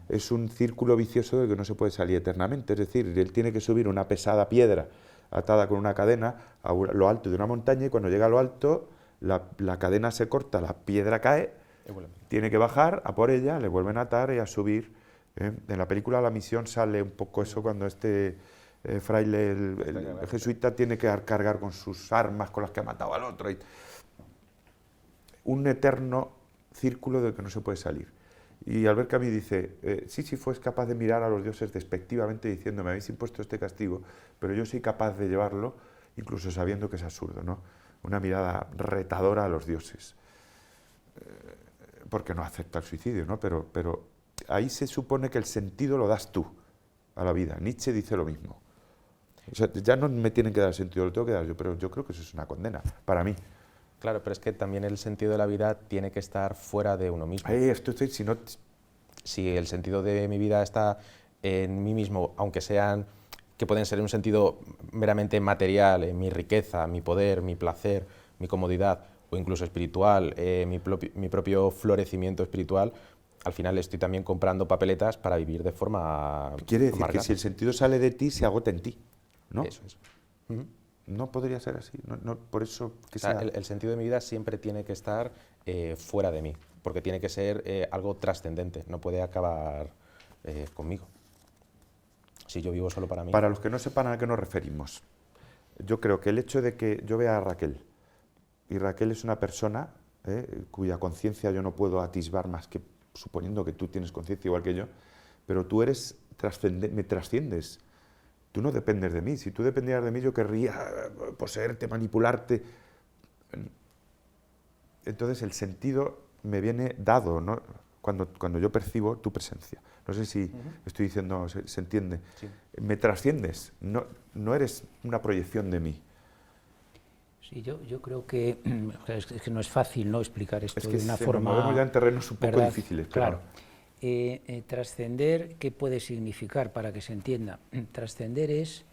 es un círculo vicioso del que no se puede salir eternamente. Es decir, él tiene que subir una pesada piedra atada con una cadena a lo alto de una montaña, y cuando llega a lo alto, la cadena se corta, la piedra cae, tiene que bajar a por ella, le vuelven a atar y a subir. En la película La Misión sale un poco eso, cuando este fraile, el jesuita, tiene que cargar con sus armas con las que ha matado al otro. Un eterno círculo del que no se puede salir. Y Albert Camus dice, Sísifo es capaz de mirar a los dioses despectivamente diciendo, me habéis impuesto este castigo, pero yo soy capaz de llevarlo incluso sabiendo que es absurdo, ¿no? Una mirada retadora a los dioses. Porque no acepta el suicidio, ¿no? Pero ahí se supone que el sentido lo das tú a la vida. Nietzsche dice lo mismo. O sea, ya no me tienen que dar sentido, lo tengo que dar yo, pero yo creo que eso es una condena, para mí. Claro, pero es que también el sentido de la vida tiene que estar fuera de uno mismo. Si el sentido de mi vida está en mí mismo, aunque sean, que pueden ser un sentido meramente material, en mi riqueza, mi poder, mi placer, mi comodidad, o incluso espiritual, mi propio florecimiento espiritual, al final estoy también comprando papeletas para vivir de forma Quiere decir amarga. Que si el sentido sale de ti, se agota en ti, ¿no? Eso es. No podría ser así, no, por eso que sea, el sentido de mi vida siempre tiene que estar fuera de mí, porque tiene que ser algo trascendente, no puede acabar conmigo. Si yo vivo solo para mí. Para los que no sepan a qué nos referimos, yo creo que el hecho de que yo vea a Raquel, y Raquel es una persona cuya conciencia yo no puedo atisbar más que suponiendo que tú tienes conciencia igual que yo, pero tú eres me trasciendes. Tú no dependes de mí. Si tú dependieras de mí, yo querría poseerte, manipularte. Entonces el sentido me viene dado, ¿no? Cuando yo percibo tu presencia. No sé si estoy diciendo, se entiende. Sí. Me trasciendes, no eres una proyección de mí. Sí, yo creo que es que no es fácil, ¿no?, explicar esto de una forma... Nos movemos ya en terrenos un poco difíciles. Claro. Trascender, ¿qué puede significar para que se entienda? Trascender es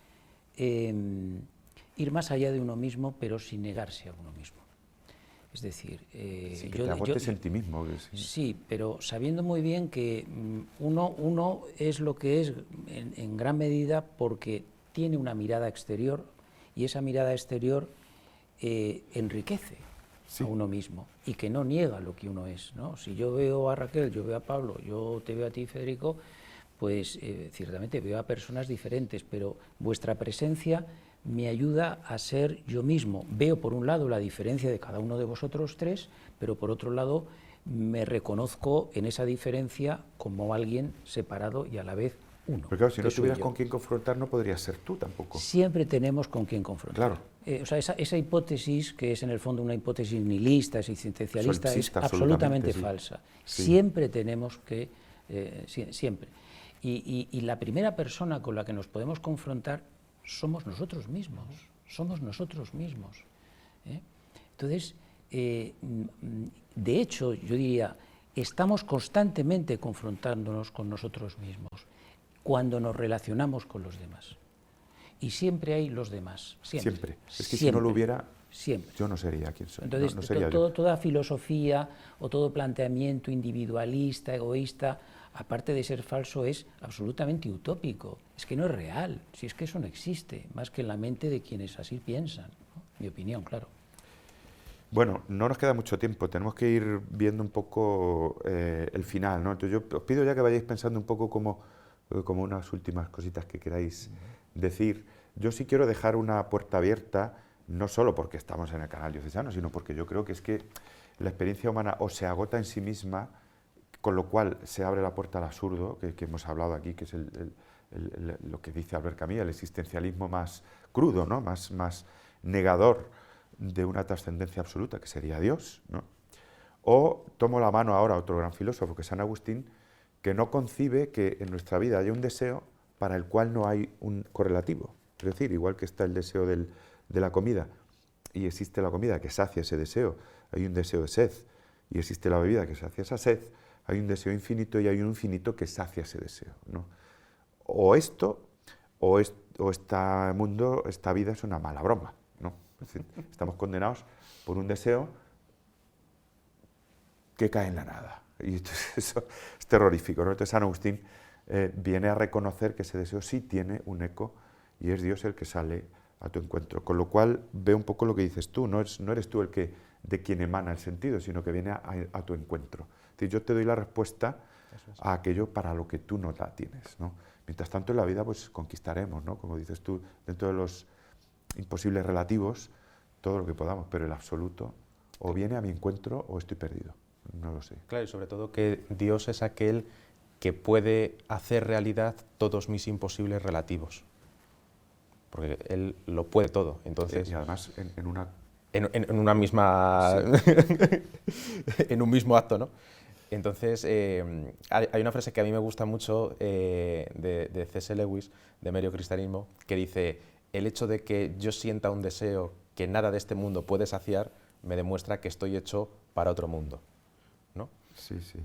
ir más allá de uno mismo, pero sin negarse a uno mismo. Es decir, sí, que te agotes en ti mismo. Sí, pero sabiendo muy bien que uno es lo que es en gran medida porque tiene una mirada exterior, y esa mirada exterior enriquece a uno mismo y que no niega lo que uno es, ¿no? Si yo veo a Raquel, yo veo a Pablo, yo te veo a ti, Federico, pues ciertamente veo a personas diferentes, pero vuestra presencia me ayuda a ser yo mismo. Veo por un lado la diferencia de cada uno de vosotros tres, pero por otro lado me reconozco en esa diferencia como alguien separado y a la vez uno. Pero claro, si no tuvieras con quién confrontar, no podrías ser tú tampoco. Siempre tenemos con quién confrontar. Claro. O sea, esa hipótesis, que es en el fondo una hipótesis nihilista, existencialista, es absolutamente falsa. Sí. Siempre tenemos que... siempre. Y la primera persona con la que nos podemos confrontar somos nosotros mismos. Somos nosotros mismos. Entonces, de hecho, yo diría, estamos constantemente confrontándonos con nosotros mismos cuando nos relacionamos con los demás. Y siempre hay los demás, siempre. Siempre. Es que siempre, si no lo hubiera, siempre. yo no sería quien soy. Entonces, no sería yo. toda filosofía o todo planteamiento individualista, egoísta, aparte de ser falso, es absolutamente utópico. Es que no es real, si es que eso no existe, más que en la mente de quienes así piensan, ¿no? Mi opinión, claro. Bueno, no nos queda mucho tiempo, tenemos que ir viendo un poco el final, ¿no? Entonces yo os pido ya que vayáis pensando un poco como unas últimas cositas que queráis decir. Yo sí quiero dejar una puerta abierta, no solo porque estamos en el canal diocesano, sino porque yo creo que es que la experiencia humana o se agota en sí misma, con lo cual se abre la puerta al absurdo, que hemos hablado aquí, que es lo que dice Albert Camus, el existencialismo más crudo, ¿no? más negador de una trascendencia absoluta, que sería Dios, ¿no? O tomo la mano ahora a otro gran filósofo, que es San Agustín, que no concibe que en nuestra vida haya un deseo para el cual no hay un correlativo. Es decir, igual que está el deseo de la comida, y existe la comida que sacia ese deseo, hay un deseo de sed, y existe la bebida que sacia esa sed, hay un deseo infinito y hay un infinito que sacia ese deseo, ¿no? O esto, o este mundo, esta vida es una mala broma, ¿no? Es decir, estamos condenados por un deseo que cae en la nada. Y eso es terrorífico, ¿no? Entonces San Agustín viene a reconocer que ese deseo sí tiene un eco y es Dios el que sale a tu encuentro. Con lo cual veo un poco lo que dices tú, no eres tú de quien emana el sentido, sino que viene a tu encuentro. Es decir, yo te doy la respuesta a aquello para lo que tú no la tienes, ¿no? Mientras tanto en la vida pues conquistaremos, ¿no? Como dices tú, dentro de los imposibles relativos, todo lo que podamos, pero el absoluto o viene a mi encuentro o estoy perdido, no lo sé. Claro, y sobre todo que Dios es aquel que puede hacer realidad todos mis imposibles relativos, porque Él lo puede todo, entonces... Y además en una... En una misma... Sí. en un mismo acto, ¿no? Entonces, hay una frase que a mí me gusta mucho de C.S. Lewis, de Medio Cristianismo, que dice: el hecho de que yo sienta un deseo que nada de este mundo puede saciar, me demuestra que estoy hecho para otro mundo, ¿no? Sí, sí.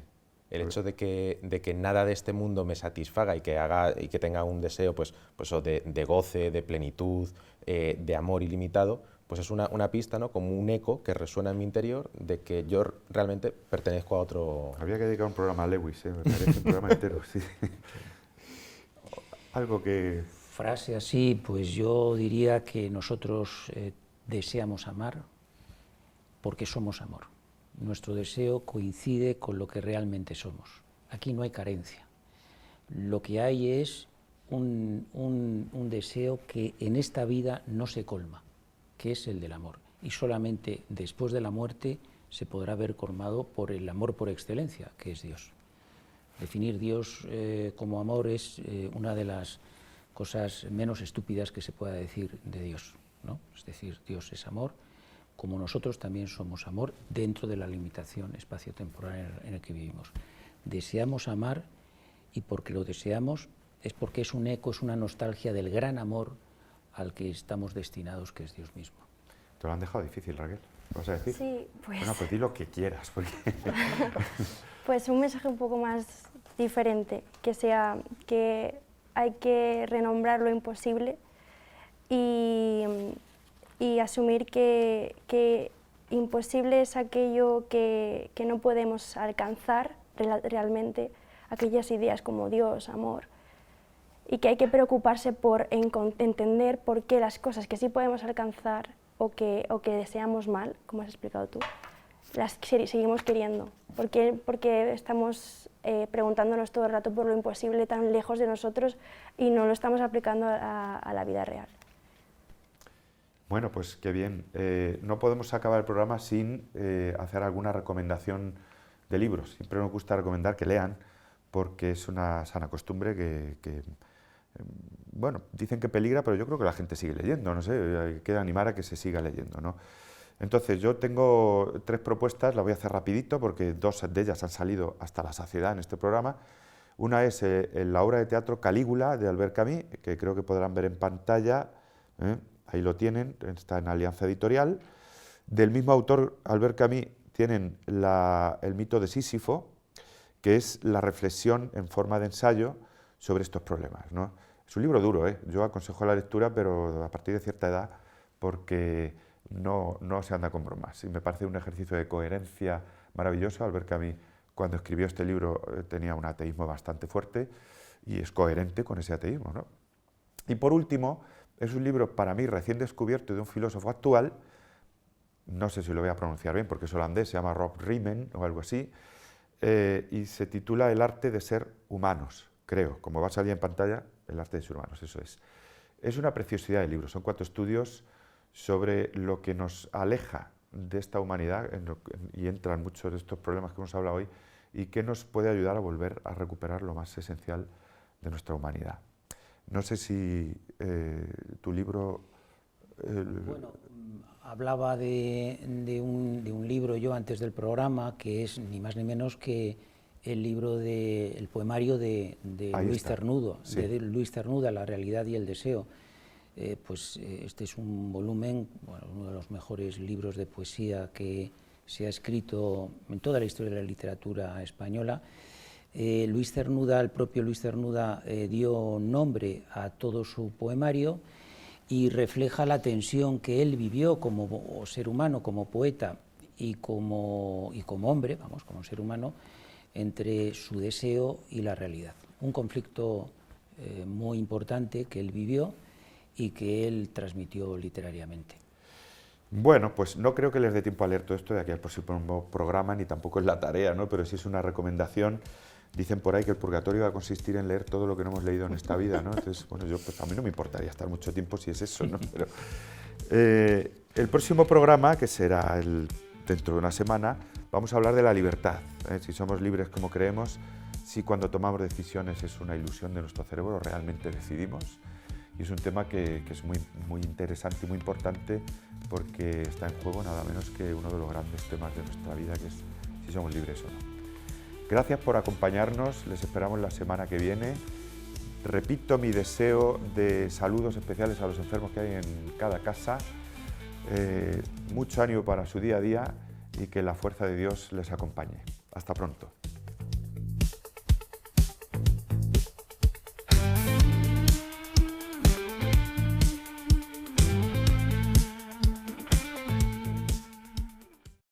El hecho de que nada de este mundo me satisfaga y que tenga un deseo pues de goce, de plenitud, de amor ilimitado, pues es una pista, ¿no? Como un eco que resuena en mi interior de que yo realmente pertenezco a otro... Habría que dedicar un programa a Lewis, me parece un programa entero, sí. Algo que... Frase así, pues yo diría que nosotros deseamos amar porque somos amor. Nuestro deseo coincide con lo que realmente somos. Aquí no hay carencia. Lo que hay es un deseo que en esta vida no se colma, que es el del amor. Y solamente después de la muerte se podrá ver colmado por el amor por excelencia, que es Dios. Definir Dios como amor es una de las cosas menos estúpidas que se pueda decir de Dios, ¿no? Es decir, Dios es amor, como nosotros también somos amor dentro de la limitación espacio-temporal en el que vivimos. Deseamos amar y porque lo deseamos es porque es un eco, es una nostalgia del gran amor al que estamos destinados, que es Dios mismo. Te lo han dejado difícil, Raquel. ¿Qué vas a decir? Sí, pues... Bueno, pues di lo que quieras, porque... Pues un mensaje un poco más diferente, que sea que hay que renombrar lo imposible y asumir que imposible es aquello que no podemos alcanzar realmente, aquellas ideas como Dios, amor, y que hay que preocuparse por entender por qué las cosas que sí podemos alcanzar o que deseamos mal, como has explicado tú, las seguimos queriendo, porque estamos preguntándonos todo el rato por lo imposible tan lejos de nosotros y no lo estamos aplicando a la vida real. Bueno, pues qué bien. No podemos acabar el programa sin hacer alguna recomendación de libros. Siempre nos gusta recomendar que lean, porque es una sana costumbre que bueno, dicen que peligra, pero yo creo que la gente sigue leyendo, no sé, hay que animar a que se siga leyendo, ¿no? Entonces, yo tengo 3 propuestas, las voy a hacer rapidito, porque 2 de ellas han salido hasta la saciedad en este programa. Una es la obra de teatro Calígula, de Albert Camus, que creo que podrán ver en pantalla, ahí lo tienen, está en Alianza Editorial. Del mismo autor, Albert Camus, tienen el mito de Sísifo, que es la reflexión en forma de ensayo sobre estos problemas, ¿no? Es un libro duro, ¿eh? Yo aconsejo la lectura, pero a partir de cierta edad, porque no se anda con bromas. Y me parece un ejercicio de coherencia maravilloso, al ver que a mí, cuando escribió este libro, tenía un ateísmo bastante fuerte, y es coherente con ese ateísmo, ¿no? Y por último, es un libro para mí recién descubierto de un filósofo actual, no sé si lo voy a pronunciar bien porque es holandés, se llama Rob Riemen o algo así, y se titula El arte de ser humanos, creo, como va a salir en pantalla, El arte de ser humanos, eso es. Es una preciosidad de libro, son 4 estudios sobre lo que nos aleja de esta humanidad y entran muchos de estos problemas que hemos hablado hoy y que nos puede ayudar a volver a recuperar lo más esencial de nuestra humanidad. No sé si tu libro... Bueno, hablaba de un libro yo antes del programa que es ni más ni menos que el libro el poemario de Luis Cernuda, sí. de Luis Cernuda, La realidad y el deseo. Este es un volumen, bueno, uno de los mejores libros de poesía que se ha escrito en toda la historia de la literatura española. Luis Cernuda, el propio Luis Cernuda, dio nombre a todo su poemario y refleja la tensión que él vivió como ser humano, como poeta y como hombre, vamos, como ser humano, entre su deseo y la realidad. Un conflicto muy importante que él vivió y que él transmitió literariamente. Bueno, pues no creo que les dé tiempo a leer todo esto de aquí al próximo programa, ni tampoco es la tarea, ¿no? Pero sí es una recomendación. Dicen por ahí que el purgatorio va a consistir en leer todo lo que no hemos leído en esta vida, ¿no? Entonces, bueno, pues a mí no me importaría estar mucho tiempo si es eso, ¿no? Pero el próximo programa, que será dentro de una semana, vamos a hablar de la libertad, ¿eh? Si somos libres como creemos, si cuando tomamos decisiones es una ilusión de nuestro cerebro, realmente decidimos. Y es un tema que es muy interesante y muy importante porque está en juego nada menos que uno de los grandes temas de nuestra vida, que es si somos libres o no. Gracias por acompañarnos, les esperamos la semana que viene. Repito mi deseo de saludos especiales a los enfermos que hay en cada casa, mucho ánimo para su día a día y que la fuerza de Dios les acompañe. Hasta pronto.